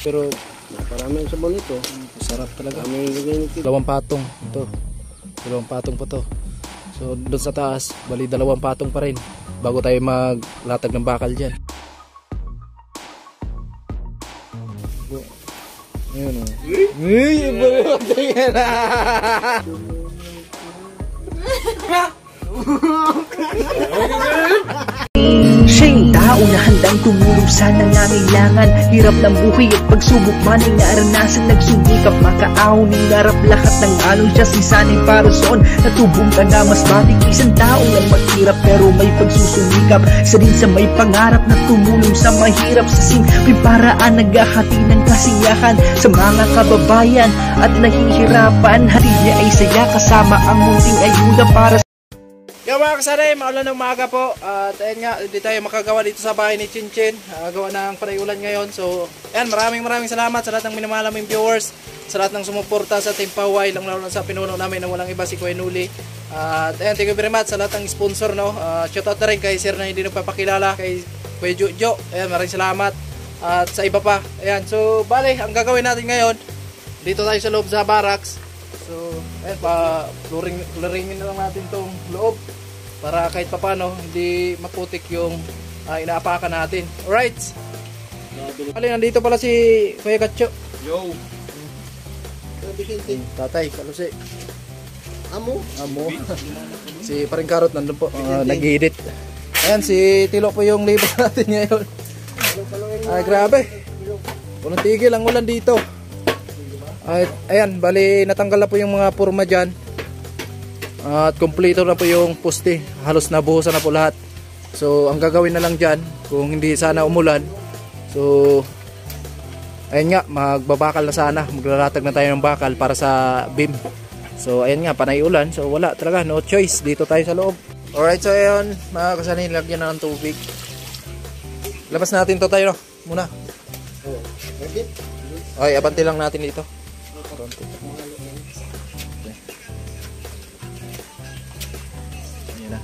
Pero parami ang sabon ito. Sarap talaga. Dalawang patong ito. Dalawang patong pa to. So doon sa taas, bali dalawang patong pa rin bago tayo maglatag ng bakal dyan. Ayun o. Uy! Siya yung tao na handang tumulong sa nangangailangan. Hirap ng buhay at pagsubok man ay naranasan. Nagsumikap makaahon, hinarap lahat ng alon. Siya si sanay para soon, natubong taga mas batik. Isang tao lang maghirap pero may pagsusumikap. Isa din sa may pangarap na tumulong sa mahirap. Sa simpleng paraan naghahati ng kasiyahan sa mga kababayan at nahihirapan. Hati niya ay saya kasama ang munting ayuda para Yo mga kasaray, maulan ng umaga po. At ayun nga, hindi tayo makagawa dito sa bahay ni Chinchin. Gawa ng panayulan ngayon. So, ayan, maraming salamat sa lahat ng minamahal naming viewers. Sa lahat ng sumuporta sa Team Paway, lang lalo sa pinuno namin na walang iba si Kuya Nuli. At ayan, thank you very much sa lahat ng sponsor, no. Shoutout na rin kay Sir na hindi nagpapakilala, kay Kuya Jojo. Ayan, maraming salamat. At sa iba pa. Ayan, so bale, ang gagawin natin ngayon, dito tayo sa loob sa barracks. So, ayan, floringin na lang natin tong loob para kahit papano hindi maputik yung inaapakan natin. Alright. Bali, nandito pala si Kuya Gatcho. Yo. Tatay, kalusi. Amo. Si Paring Karot nandun po, nag-edit. Ayan, si Tilo po yung labor natin ngayon. Ay, grabe. Walang tigil ang ulan dito. Ay, ayan, bali natanggal na po yung mga purma dyan. At kumpleto na po yung poste. Halos nabuhusan na po lahat. So, ang gagawin na lang dyan, kung hindi sana umulan, so, ayun nga, magbabakal na sana. Maglalatag na tayo ng bakal para sa beam. So, ayun nga, panay ulan. So, wala talaga, no choice. Dito tayo sa loob. Alright, so ayun, mga kasanay, lagyan na ng tubig. Labas natin to tayo, no? Muna. Okay, abante lang natin dito. Ayan na.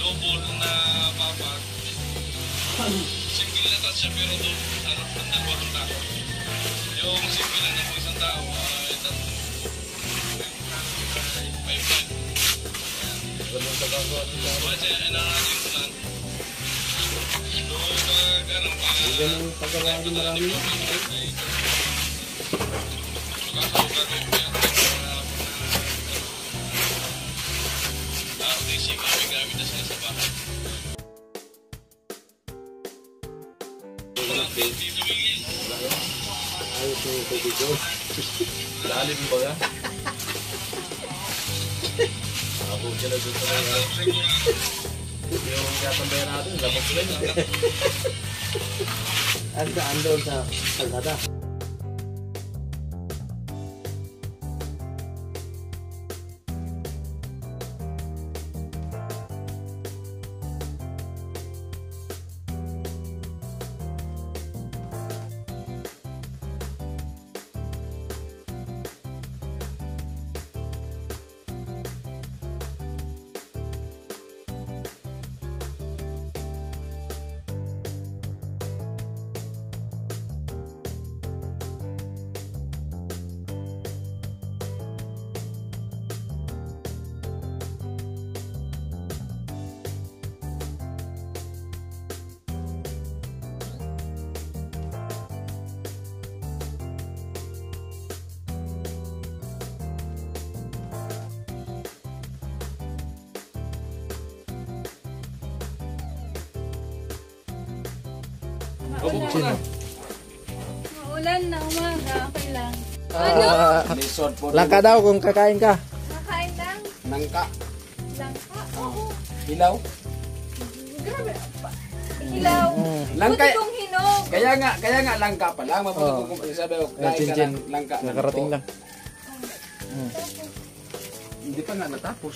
Double na papag. Single na touch siya pero harap ng dalawang tao. Yung single na ng isang tao ay pipeline. Ganun sa gagawa nila. Kasi na natin plan. So pagkarang pa. Ganun paggawa ng marami. Ayos yung tubig doon. Lalim ba yan? Ako sila doon sa mga yung katambayan natin, lamok sila yun. Ang doon sa kalsada. Chinchin. Maulan na umaga, okay lang. Resort po. Langka daw kung kakain ka. Nakain lang. Nangka. Langka. Oo. Hilaw. Grabe. Hilaw. Langka. Buti kong hinog. Kaya nga langka pa lang. Mabuti Oo. kung sabi ko, kain ka Chinchin. lang langka. Nakarating lang. Hindi pa nga natapos.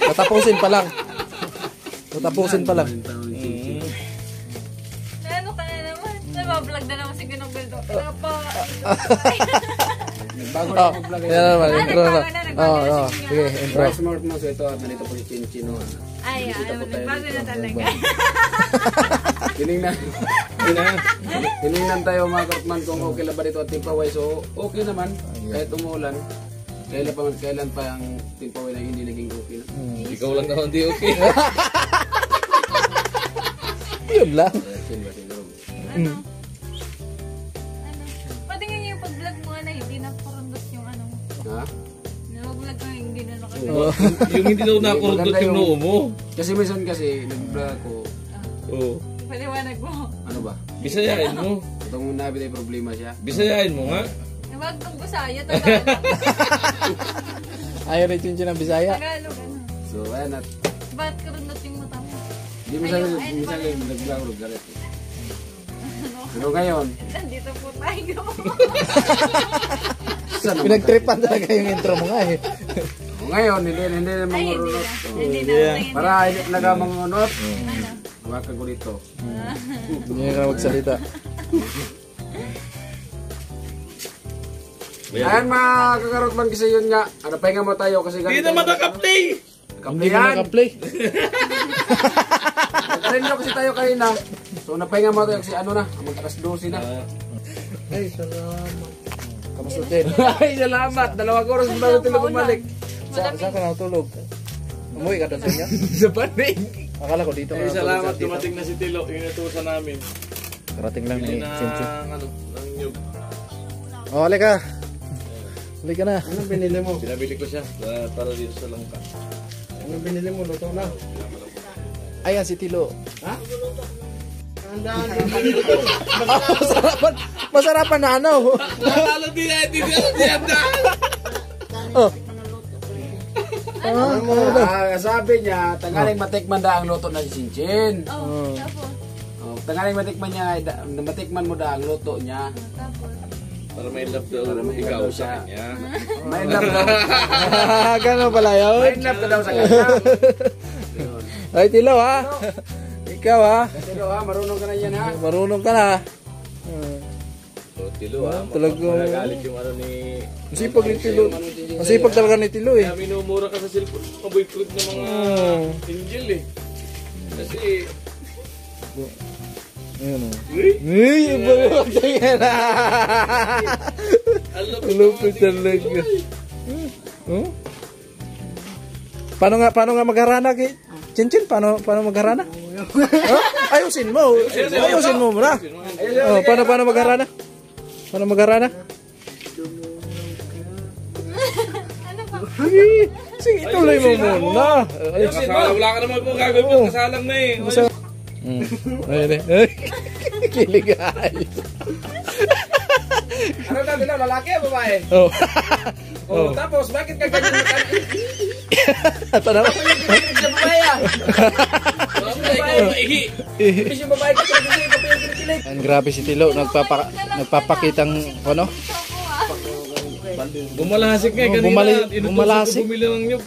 Tatapusin pa lang. Tatapusin pa lang. Ano ka na naman? Nabablog na naman si Ginong Beldo. Kaya pa. Nagbago na Oh, ako vlog. yan naman. Intro na. nagbago na Oo, si Ginong. sige, intro. Price smart mo. So ito, nandito po si Chinchin. Ay, nagbago na talaga. Tinignan tayo mga kartman kung okay lang ba dito at timpaway. So okay naman. Kahit umulan. Kailan pa ang timpaway na hindi naging okay na. Ikaw lang naman di okay. Yun lang. Ano? Pwede nga yung pag-vlog mo na hindi na kurundot yung ano. Ha? Nag-vlog mo yung hindi na Yung hindi daw nakurundot yung noo mo. Kasi minsan kasi nag-vlog ako. Oo. Paliwanag mo. Ano ba? Bisayain mo. Itong nabi tayo problema siya. Bisayain mo nga. Huwag kang Bisaya, Tagalog. Ayaw na Chinchin ng Bisaya. Tagalog, ano. So ayan at Ba't kurundot yung mata mo? hindi minsan nag-vlog galit. Pero ngayon, Nandito po tayo. Pinagtripan talaga yung intro mo nga eh. ngayon hindi na Ay, mangurunot. hindi na. Para hindi talaga mangunot. Huwag ko dito. Hindi ka na magsalita. Ayan mga kakarotman kasi yun nga. Ano pahinga mo tayo kasi Hindi na makaka-play. Hindi ka naka-play. Nag-trend kasi tayo kanina. So napahinga mo tayo kasi ano na, mag-alas 12 na. Ay, salamat. Kamusta din? Ay, salamat. 2 oras bago tayo bumalik. Saan ka natulog? Umuwi ka doon sa inyo? Sa panig. Akala ko dito ka Ay, natulog salamat. sa tita. Dumating na si Tilo. Yung natusan namin. Karating lang Bili ni na Chinchin. ng nyug. Oh, halika. Halika na. Anong binili mo? Pinabili ko siya para dito sa langka. Anong binili mo? Luto na. Ayan si Tilo. Ha? Masarapan. Masarapan na ano. Lalo di yan na. Oh. Sabi niya, tanggaling matikman da ang luto ng Chinchin. Oh, tapos. Oh, tanggaling matikman mo da ang luto niya. Tapos. Para may love daw ikaw sa kanya. May love daw. Gano'n pala yun? May love ka daw sa kanya. Ay, Tilo ha. Ikaw ha. Kasi daw ha, marunong ka na yan ha. Marunong ka na. So, Tilo Talagang- magagalit yung ano ni... Ang sipag ni Tilo. Ang sipag talaga ni Tilo eh. Kaya minumura ka sa cellphone. Mga boyfriend ng mga angel eh. Kasi... Ayun o. Uy! Ay, iba mo. Tingnan na. Alam Lupit talaga. Oh? Paano nga magharana kay Chinchin? Paano magharana? Huh? Ayusin mo. Ayusin mo muna. Oh, paano magharana? Paano magharana? Ano ba? Ay, sige, tuloy mo muna. Ay, Wala ka naman po gagawin mo. Kasalang na eh. Ayun eh. Ay, kilig ay. Ano daw dilaw, lalaki o babae? Oh. Oh, tapos bakit ka ganyan mo kan? Paano? Sa babae ah. Ikaw maihi. Bis yung babae ka kasi ikaw pa yung kinikilig. Ang grabe si Tilo, nagpapakitang ano? Bumalasik nga. Oh, Kanina, bumalasik. bumili ng nyug.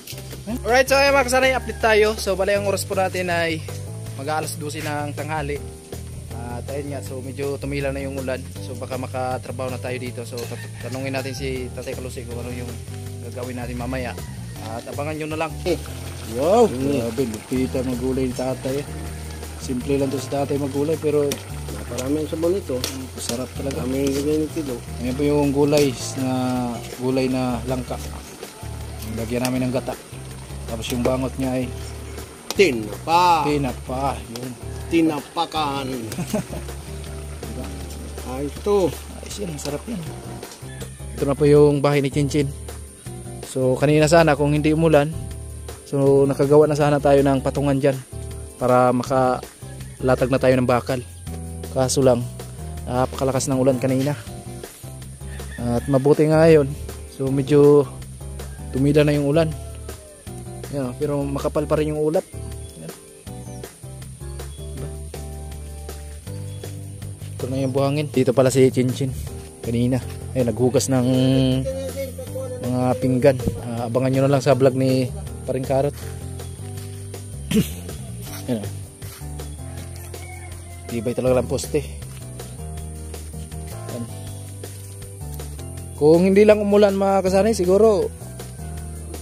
Alright, so mga kasanay, update tayo. So bali ang oras po natin ay mag-aalas 12 ng tanghali. At ayun nga, so medyo tumila na yung ulan. So baka makatrabaho na tayo dito. So tanungin natin si Tatay Kalusi kung ano yung gagawin natin mamaya. At abangan nyo na lang. Wow, grabe, lupita magulay ni Tatay. Simple lang to si Tatay magulay pero Parami ang sabon ito. sarap talaga. Kami yung ganyan kilo. Ayan po yung gulay na langka. Lagyan namin ng gata. Tapos yung bangot niya ay Tinapa. pinapa. Yun. Tinapakan. Ay, ito. Ayos yan, sarap yan. Ito na po yung bahay ni Chinchin. So kanina sana kung hindi umulan, so nakagawa na sana tayo ng patungan dyan para makalatag na tayo ng bakal. Kaso lang, napakalakas ng ulan kanina. At mabuti nga ngayon. So medyo tumila na yung ulan. Yan, pero makapal pa rin yung ulap. Yan. Diba? Ito na yung buhangin. Dito pala si Chinchin kanina. Ay, naghugas ng mga pinggan. Abangan nyo na lang sa vlog ni Paring Karot. Yan. Tibay talaga lang poste. Yan. Kung hindi lang umulan mga kasanay, siguro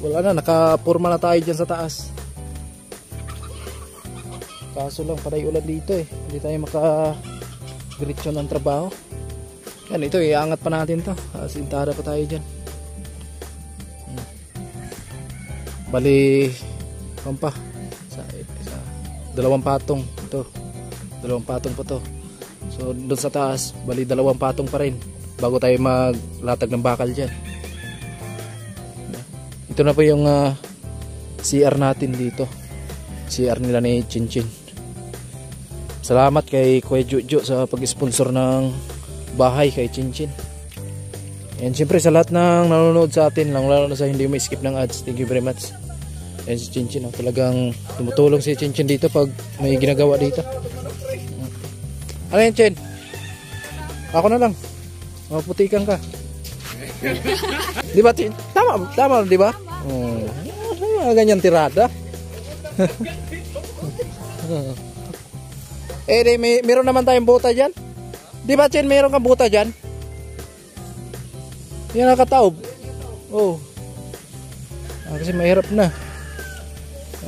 wala na, nakapurma na tayo dyan sa taas. Kaso lang panay ulan dito eh. Hindi tayo maka-diretso ng trabaho. Yan, ito iangat pa natin to. Sintada pa tayo dyan. Bali pampa sa dalawang patong ito. Dalawang patong pa to. So doon sa taas, bali dalawang patong pa rin bago tayo maglatag ng bakal dyan. Ito na po yung CR natin dito. CR nila ni Chinchin. Salamat kay Kuya Juju sa pag-sponsor ng bahay kay Chinchin. And siyempre sa lahat ng nanonood sa atin, lalo na sa hindi mo skip ng ads, thank you very much. And si Chinchin, talagang tumutulong si Chinchin dito pag may ginagawa dito. Ano yan, Chin? Ako na lang. Maputikan ka. Di ba, Chin? Tama, di ba? Ganyan tirada. Meron naman tayong buta dyan. Di ba, Chin? Meron kang buta dyan? Yan nakataob. Oh. Kasi mahirap na.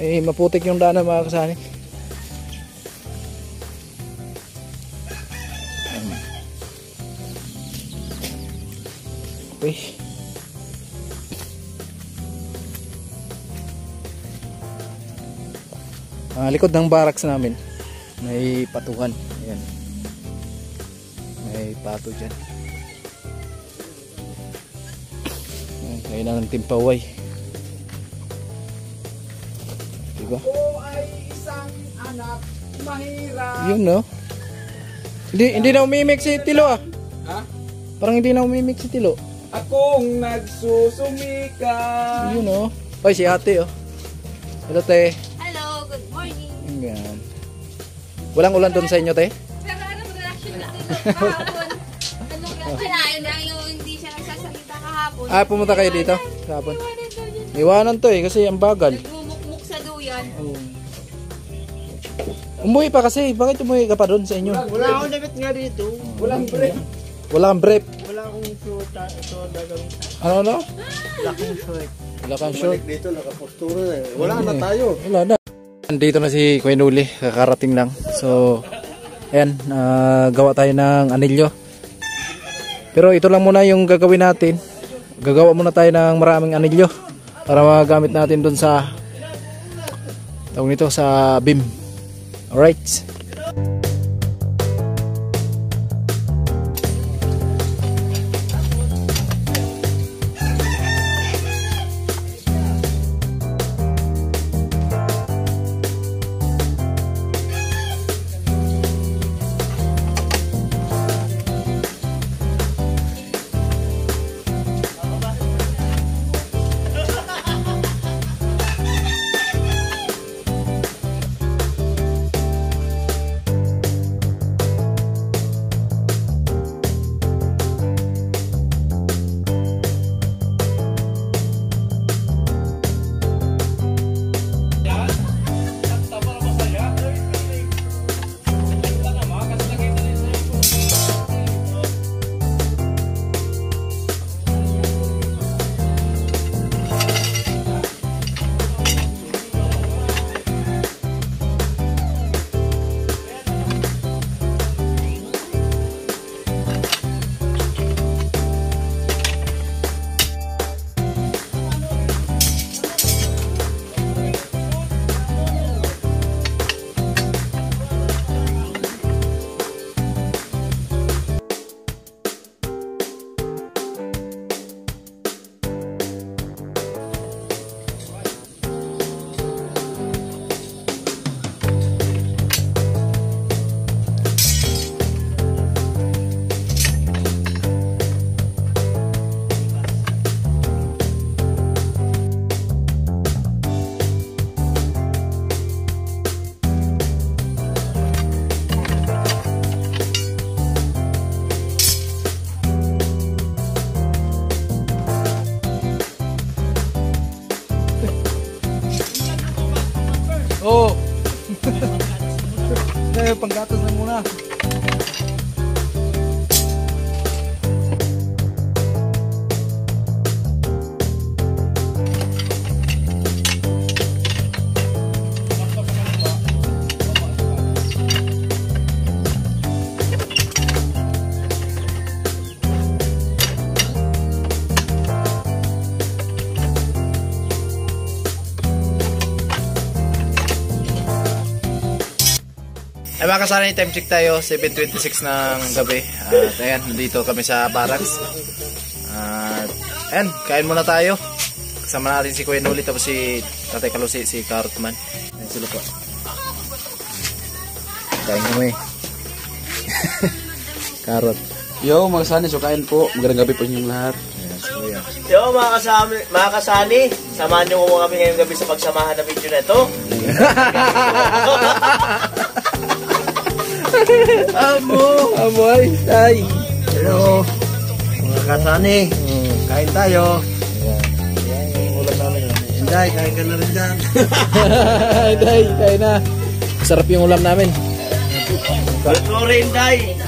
Ay, maputik yung daanan mga kasani. Okay. Likod ng barracks namin may patuhan. Ayan. May pato dyan. Ngayon na ng timpaway. Diba? Ako ay isang anak mahirap. Yun no. Hindi na umimik si Tilo ah. Ha? Parang hindi na umimik si Tilo. Akong nagsusumika. Yun no. Oy, si ate oh. Hello te. Hello, good morning. Ayan. Walang ulan doon sa inyo te? Pero anong reaction natin kahapon? Anong reaction lang yung hindi siya nagsasalita kahapon? Pumunta kayo dito kahapon. Iwanan to eh kasi ang bagal. Nagmumukmuk sa duyan. Umuwi pa kasi. Bakit umuwi ka pa doon sa inyo? Wala akong damit nga dito. Walang break. Wala kang brief. Wala akong soda gawin. Ano? Wala akong short. Wala kang short. Dito nakapostura na eh. Wala na tayo. Wala na. Dito na si Kuya Nuli. Kakarating lang. So, ayan. Gawa tayo ng anilyo. Pero ito lang muna yung gagawin natin. Gagawa muna tayo ng maraming anilyo. Para magamit natin dun sa tawag nito sa beam. Alright. Oo. Panggatas na muna. Ay mga kasali, time check tayo, 7:26 ng gabi. At ayan, nandito kami sa barracks. At ayan, kain muna tayo. Kasama natin si Kuya Noli, tapos si Tatay Kalusi, si Cartman. Ayan sila po. Kain kami. Karot. Yo, mga kasani, so kain po. Magandang gabi po inyong lahat. Ayan, so yan. Yo, mga kasani, samahan niyo mo kami ngayong gabi sa pagsamahan na video na ito. Amoy, tay. Hello, mga kasani, kain tayo. Ayan, yung ulam namin. Inday, kain ka na rin dyan. Tay, kain na. Sarap yung ulam namin. Sorry, Inday.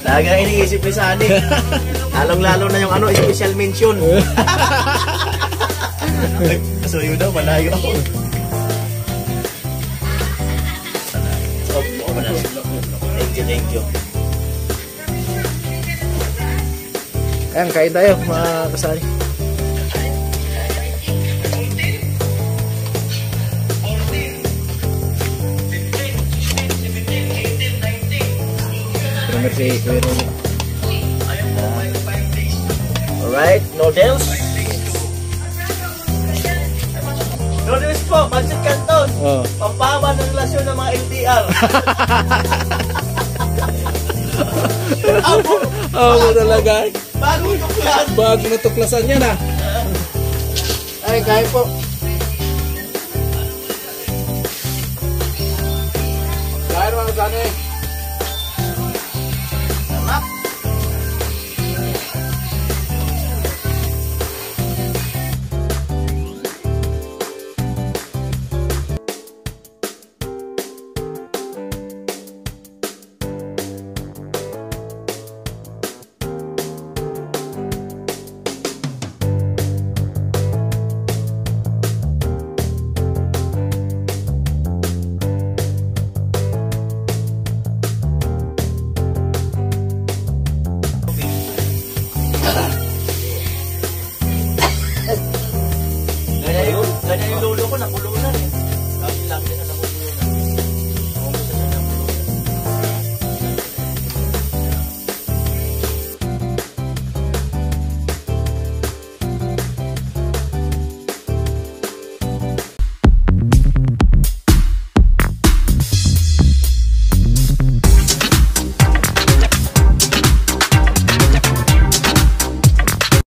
Talagang iniisip ni Sani. Lalong-lalo na yung special mention. So yun daw, malayo ako. Thank you. Ayan, kain tayo mga kasali. Primer si Kuya Noli. Alright, noodles. Noodles po, Pancit Canton. Oh. Pampahaba ng relasyon ng mga LDR. Oh, talaga. Bagong tuklas. Bago natuklasan yan ah. Ay, kain po. Kain mga kasali.